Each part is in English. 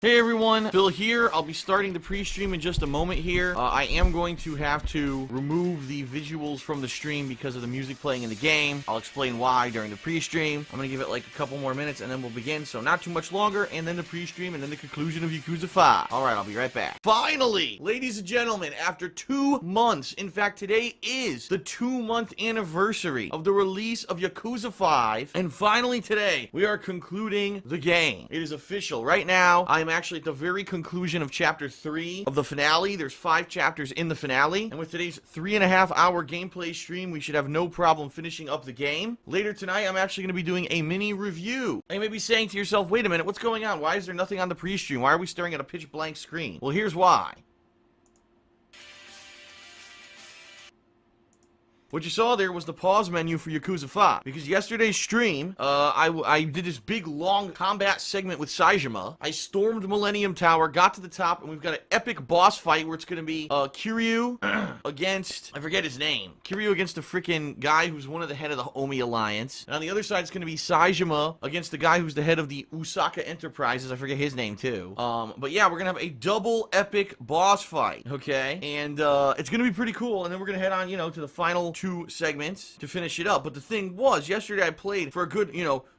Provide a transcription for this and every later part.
Hey everyone, Phil here. I'll be starting the pre-stream in just a moment here. I am going to have to remove the visuals from the stream because of the music playing in the game. I'll explain why during the pre-stream. I'm going to give it like a couple more minutes and then we'll begin, so not too much longer, and then the pre-stream and then the conclusion of Yakuza 5. Alright, I'll be right back. Finally, ladies and gentlemen, after 2 months, in fact today is the 2-month anniversary of the release of Yakuza 5, and finally today, we are concluding the game. It is official. Right now, I am actually at the very conclusion of chapter 3 of the finale. There's 5 chapters in the finale, and with today's 3.5-hour gameplay stream, we should have no problem finishing up the game. Later tonight, I'm actually going to be doing a mini review. And you may be saying to yourself, wait a minute, what's going on? Why is there nothing on the pre-stream? Why are we staring at a pitch blank screen? Well, here's why. What you saw there was the pause menu for Yakuza 5. Because yesterday's stream, I did this big, long combat segment with Saejima. I stormed Millennium Tower, got to the top, and we've got an epic boss fight where it's going to be Kiryu against, I forget his name. Kiryu against the freaking guy who's one of the head of the Omi Alliance. And on the other side, it's going to be Saejima against the guy who's the head of the Usaka Enterprises. I forget his name, too. But yeah, we're going to have a double epic boss fight, okay? And it's going to be pretty cool. And then we're going to head on, you know, to the final 2 segments to finish it up. But the thing was, yesterday I played for a good,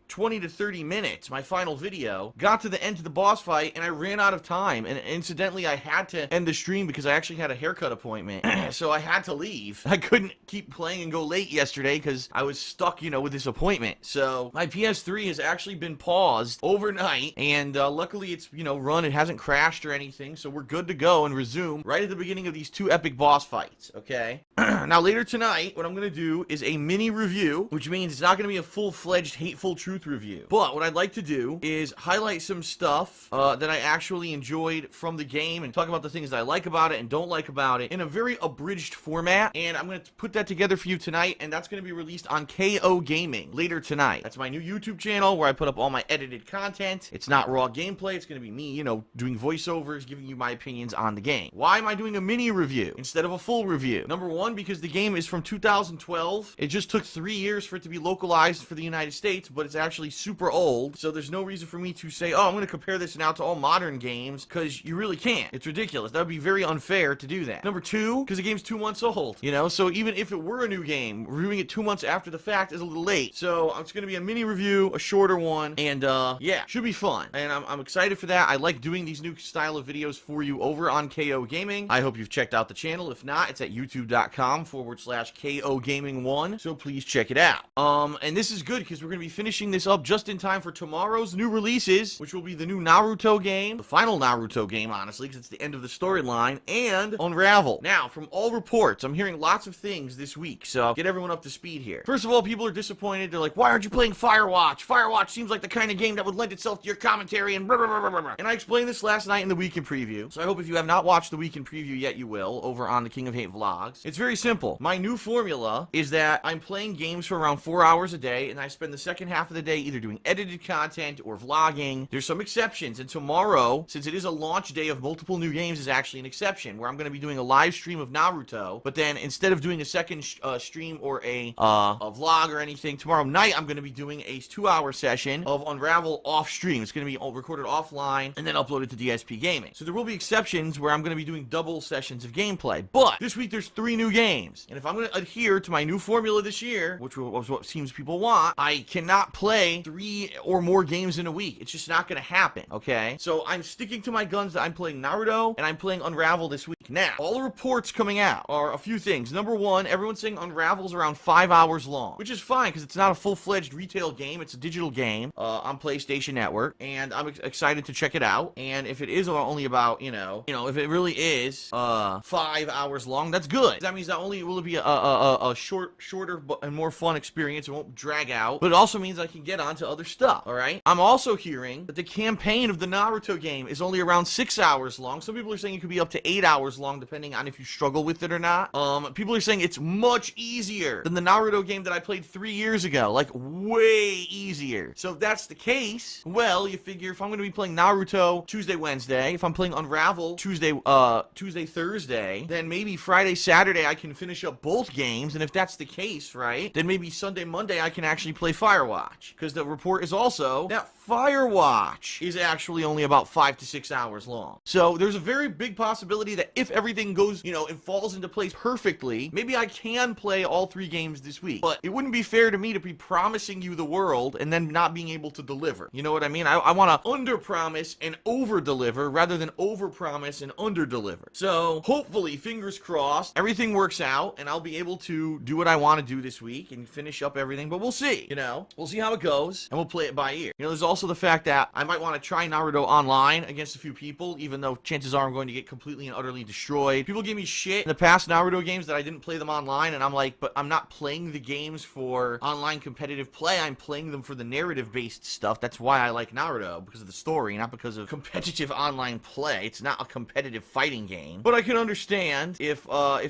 20 to 30 minutes, my final video, got to the end of the boss fight, and I ran out of time, and incidentally, I had to end the stream because I actually had a haircut appointment, so I had to leave. I couldn't keep playing and go late yesterday because I was stuck, with this appointment. So, my PS3 has actually been paused overnight, and luckily it's, run, it hasn't crashed or anything, so we're good to go and resume right at the beginning of these 2 epic boss fights, okay? Now, later tonight, what I'm going to do is a mini review, which means it's not going to be a full-fledged Hateful Truth review. But what I'd like to do is highlight some stuff that I actually enjoyed from the game and talk about the things that I like about it and don't like about it in a very abridged format. And I'm going to put that together for you tonight, and that's going to be released on KO Gaming later tonight. That's my new YouTube channel where I put up all my edited content. It's not raw gameplay. It's going to be me, doing voiceovers, giving you my opinions on the game. Why am I doing a mini review instead of a full review? Number one, because the game is from 2012. It just took 3 years for it to be localized for the United States, but it's actually super old, so there's no reason for me to say, oh, I'm going to compare this now to all modern games, because you really can't. It's ridiculous. That would be very unfair to do that. Number two, because the game's 2 months old, so even if it were a new game, reviewing it 2 months after the fact is a little late. So it's going to be a mini review, a shorter one, and yeah, should be fun. And I'm excited for that. I like doing these new style of videos for you over on KO Gaming. I hope you've checked out the channel. If not, it's at youtube.com/KO Gaming 1, so please check it out. And this is good because we're going to be finishing this up just in time for tomorrow's new releases, which will be the new Naruto game, the final Naruto game, honestly, because it's the end of the storyline, and Unravel. Now, from all reports, I'm hearing lots of things this week, so I'll get everyone up to speed here. First of all, people are disappointed. They're like, why aren't you playing Firewatch? Firewatch seems like the kind of game that would lend itself to your commentary and blah, blah, blah, blah, blah. And I explained this last night in the Week in Preview, so I hope if you have not watched the Week in Preview yet, you will, over on the King of Hate vlogs. It's very simple. My new formula is that I'm playing games for around 4 hours a day, and I spend the second half of the day either doing edited content or vlogging. There's some exceptions, and tomorrow, since it is a launch day of multiple new games, is actually an exception, where I'm going to be doing a live stream of Naruto, but then instead of doing a second stream or a vlog or anything, tomorrow night I'm going to be doing a 2-hour session of Unravel off stream. It's going to be recorded offline and then uploaded to DSP Gaming. So there will be exceptions where I'm going to be doing double sessions of gameplay, but this week there's 3 new games, and if I'm going to adhere to my new formula this year, which was what seems people want, I cannot play 3 or more games in a week. It's just not going to happen, okay? So I'm sticking to my guns that I'm playing Naruto and I'm playing Unravel this week. Now, all the reports coming out are a few things. Number one, everyone's saying Unravel's around 5 hours long, which is fine because it's not a full-fledged retail game. It's a digital game on PlayStation Network, and I'm excited to check it out. And if it is only about, if it really is 5 hours long, that's good. That means not only will it be a shorter and more fun experience, it won't drag out, but it also means I can get on to other stuff, all right? I'm also hearing that the campaign of the Naruto game is only around 6 hours long. Some people are saying it could be up to 8 hours hours long, depending on if you struggle with it or not. People are saying it's much easier than the Naruto game that I played 3 years ago. Like, way easier. So if that's the case, well, you figure if I'm going to be playing Naruto Tuesday, Wednesday, if I'm playing Unravel Tuesday, Thursday, then maybe Friday, Saturday, I can finish up both games. And if that's the case, right, then maybe Sunday, Monday, I can actually play Firewatch. Because the report is also that Firewatch is actually only about 5 to 6 hours long. So there's a very big possibility that if everything goes, you know, it falls into place perfectly, maybe I can play all 3 games this week. But it wouldn't be fair to me to be promising you the world and then not being able to deliver. You know what I mean? I want to under-promise and over-deliver rather than over-promise and under-deliver. So hopefully, fingers crossed, everything works out and I'll be able to do what I want to do this week and finish up everything. But we'll see, you know? We'll see how it goes and we'll play it by ear. You know, there's also the fact that I might want to try Naruto online against a few people, even though chances are I'm going to get completely and utterly destroyed. People give me shit in the past Naruto games that I didn't play them online, and I'm like, but I'm not playing the games for online competitive play. I'm playing them for the narrative-based stuff. That's why I like Naruto, because of the story, not because of competitive online play. It's not a competitive fighting game. But I can understand if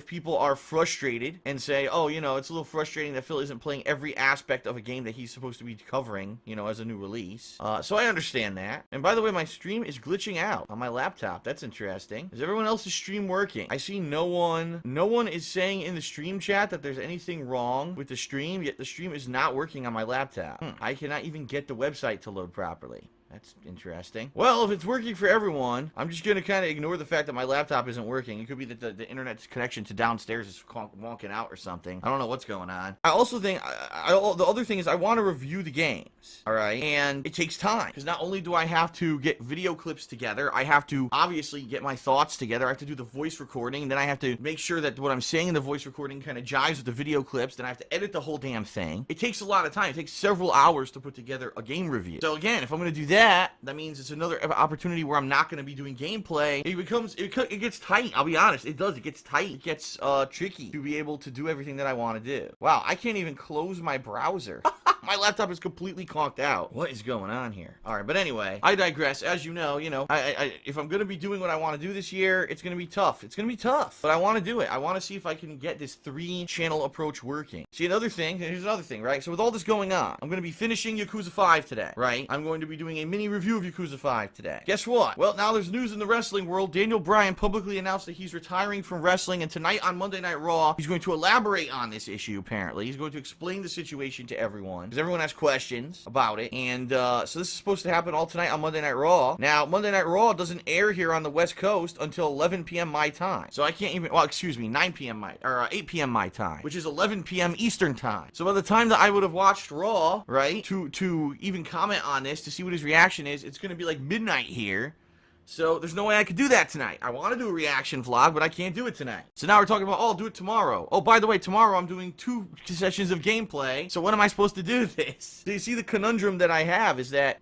people are frustrated and say, oh, you know, it's a little frustrating that Phil isn't playing every aspect of a game that he's supposed to be covering, you know, as a new release. So I understand that. And by the way, my stream is glitching out on my laptop. That's interesting. Is everyone else's stream working? I see no one is saying in the stream chat that there's anything wrong with the stream, yet the stream is not working on my laptop. I cannot even get the website to load properly. That's interesting. Well, if it's working for everyone, I'm just going to kind of ignore the fact that my laptop isn't working. It could be that the internet connection to downstairs is wonking out or something. I don't know what's going on. I also think, the other thing is I want to review the games, all right? And it takes time, because not only do I have to get video clips together, I have to obviously get my thoughts together. I have to do the voice recording, and then I have to make sure that what I'm saying in the voice recording kind of jives with the video clips. Then I have to edit the whole damn thing. It takes a lot of time. It takes several hours to put together a game review. So again, if I'm going to do that means it's another opportunity where I'm not going to be doing gameplay. It gets tight. I'll be honest. It does. It gets tight. It gets tricky to be able to do everything that I want to do. Wow, I can't even close my browser. My laptop is completely conked out. What is going on here? All right, but anyway, I digress. As you know, if I'm going to be doing what I want to do this year, it's going to be tough. It's going to be tough, but I want to do it. I want to see if I can get this 3-channel approach working. See, another thing, here's another thing, right? So with all this going on, I'm going to be finishing Yakuza 5 today, right? I'm going to be doing a mini review of Yakuza 5 today. Guess what? Well, now there's news in the wrestling world. Daniel Bryan publicly announced that he's retiring from wrestling, and tonight on Monday Night Raw, he's going to elaborate on this issue, apparently. He's going to explain the situation to everyone, because everyone has questions about it, and so this is supposed to happen all tonight on Monday Night Raw. Now, Monday Night Raw doesn't air here on the West Coast until 11 p.m. my time, so I can't even, well, excuse me, 9 p.m. my, or 8 p.m. my time, which is 11 p.m. Eastern time. So by the time that I would have watched Raw, right, to even comment on this, to see what his reaction is, it's going to be like midnight here. So there's no way I could do that tonight. I want to do a reaction vlog, but I can't do it tonight. So now we're talking about, oh, I'll do it tomorrow. Oh, by the way, tomorrow I'm doing 2 sessions of gameplay. So when am I supposed to do this? So you see the conundrum that I have is that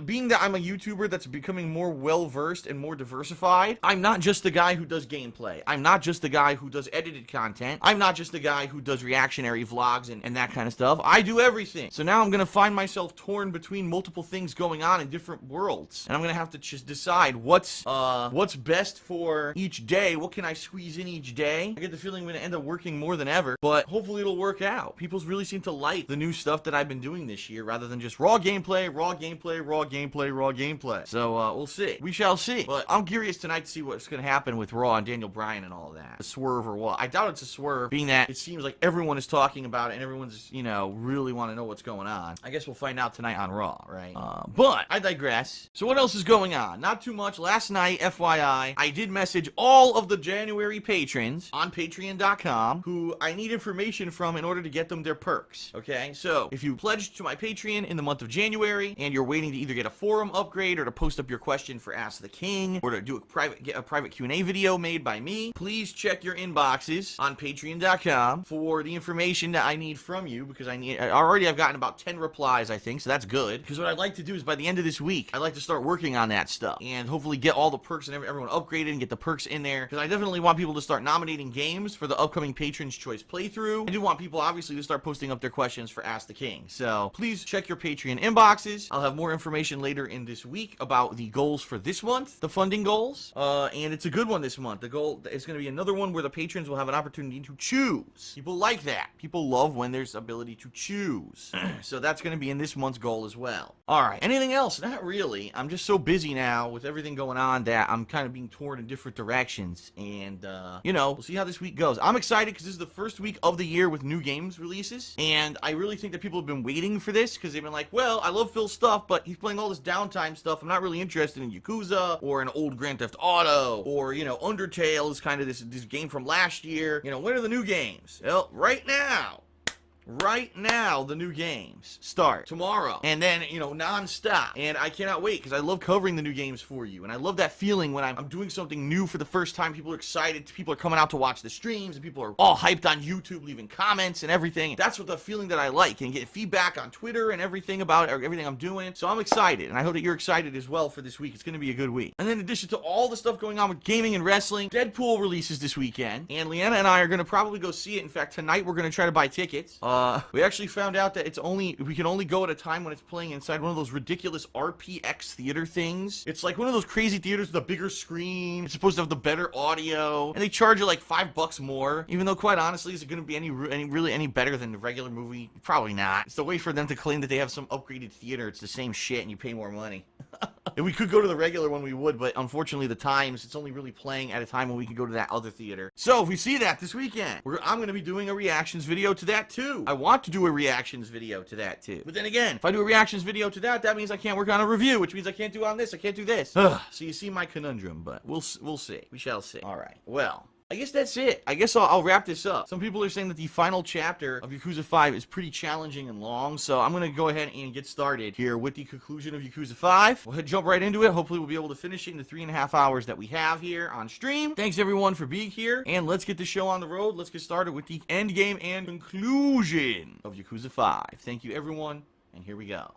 being that I'm a YouTuber that's becoming more well-versed and more diversified, I'm not just the guy who does gameplay. I'm not just the guy who does edited content. I'm not just the guy who does reactionary vlogs and that kind of stuff. I do everything. So now I'm going to find myself torn between multiple things going on in different worlds. And I'm going to have to just decide what's best for each day. What can I squeeze in each day? I get the feeling I'm going to end up working more than ever, but hopefully it'll work out. People really seem to like the new stuff that I've been doing this year, rather than just raw gameplay, raw gameplay, raw gameplay, raw gameplay. So we'll see. We shall see. But I'm curious tonight to see what's going to happen with Raw and Daniel Bryan and all of that. A swerve or what? I doubt it's a swerve, being that it seems like everyone is talking about it and everyone's, really want to know what's going on. I guess we'll find out tonight on Raw, right? But I digress. So what else is going on? Not too much. Last night, FYI, I did message all of the January patrons on patreon.com who I need information from in order to get them their perks, okay? So, if you pledged to my Patreon in the month of January, and you're waiting to either get a forum upgrade or to post up your question for Ask the King, or to do get a private Q&A video made by me, please check your inboxes on patreon.com for the information that I need from you, because I've gotten about 10 replies, I think, so that's good, because what I'd like to do is by the end of this week, I'd like to start working on that stuff, and hopefully hopefully get all the perks and everyone upgraded and get the perks in there, because I definitely want people to start nominating games for the upcoming Patron's Choice playthrough. I do want people, obviously, to start posting up their questions for Ask the King. So please check your Patreon inboxes. I'll have more information later in this week about the goals for this month, the funding goals, and it's a good one this month. The goal is going to be another one where the patrons will have an opportunity to choose. People like that. People love when there's ability to choose. So that's going to be in this month's goal as well. All right. Anything else? Not really. I'm just so busy now with everything going on that I'm kind of being torn in different directions. And, you know, we'll see how this week goes. I'm excited because this is the first week of the year with new games releases. And I really think that people have been waiting for this because they've been like, well, I love Phil's stuff, but he's playing all this downtime stuff. I'm not really interested in Yakuza or an old Grand Theft Auto or, you know, Undertale is kind of this game from last year. You know, when are the new games? Well, right now. Right now, the new games start tomorrow, and then, you know, non-stop, and I cannot wait, because I love covering the new games for you, and I love that feeling when I'm doing something new for the first time. People are excited, people are coming out to watch the streams, and people are all hyped on YouTube, leaving comments and everything. That's what the feeling that I like, and get feedback on Twitter and everything about everything I'm doing, so I'm excited, and I hope that you're excited as well for this week. It's going to be a good week. And then in addition to all the stuff going on with gaming and wrestling, Deadpool releases this weekend, and Leanna and I are going to probably go see it. In fact, tonight we're going to try to buy tickets. We actually found out that we can only go at a time when it's playing inside one of those ridiculous RPX theater things. It's like one of those crazy theaters with a bigger screen. It's supposed to have the better audio, and they charge you like $5 more. Even though, quite honestly, is it going to be really any better than the regular movie? Probably not. It's the way for them to claim that they have some upgraded theater. It's the same shit, and you pay more money. If we could go to the regular one, we would, but unfortunately, the times, it's only really playing at a time when we can go to that other theater. So, if we see that this weekend, I'm going to be doing a reactions video to that, too. I want to do a reactions video to that, too. But then again, if I do a reactions video to that, that means I can't work on a review, which means I can't do on this, I can't do this. So you see my conundrum, but we'll see. We shall see. All right. Well, I guess that's it. I guess I'll wrap this up. Some people are saying that the final chapter of Yakuza 5 is pretty challenging and long, so I'm going to go ahead and get started here with the conclusion of Yakuza 5. We'll jump right into it. Hopefully we'll be able to finish it in the 3.5 hours that we have here on stream. Thanks everyone for being here, and let's get the show on the road. Let's get started with the end game and conclusion of Yakuza 5. Thank you everyone, and here we go.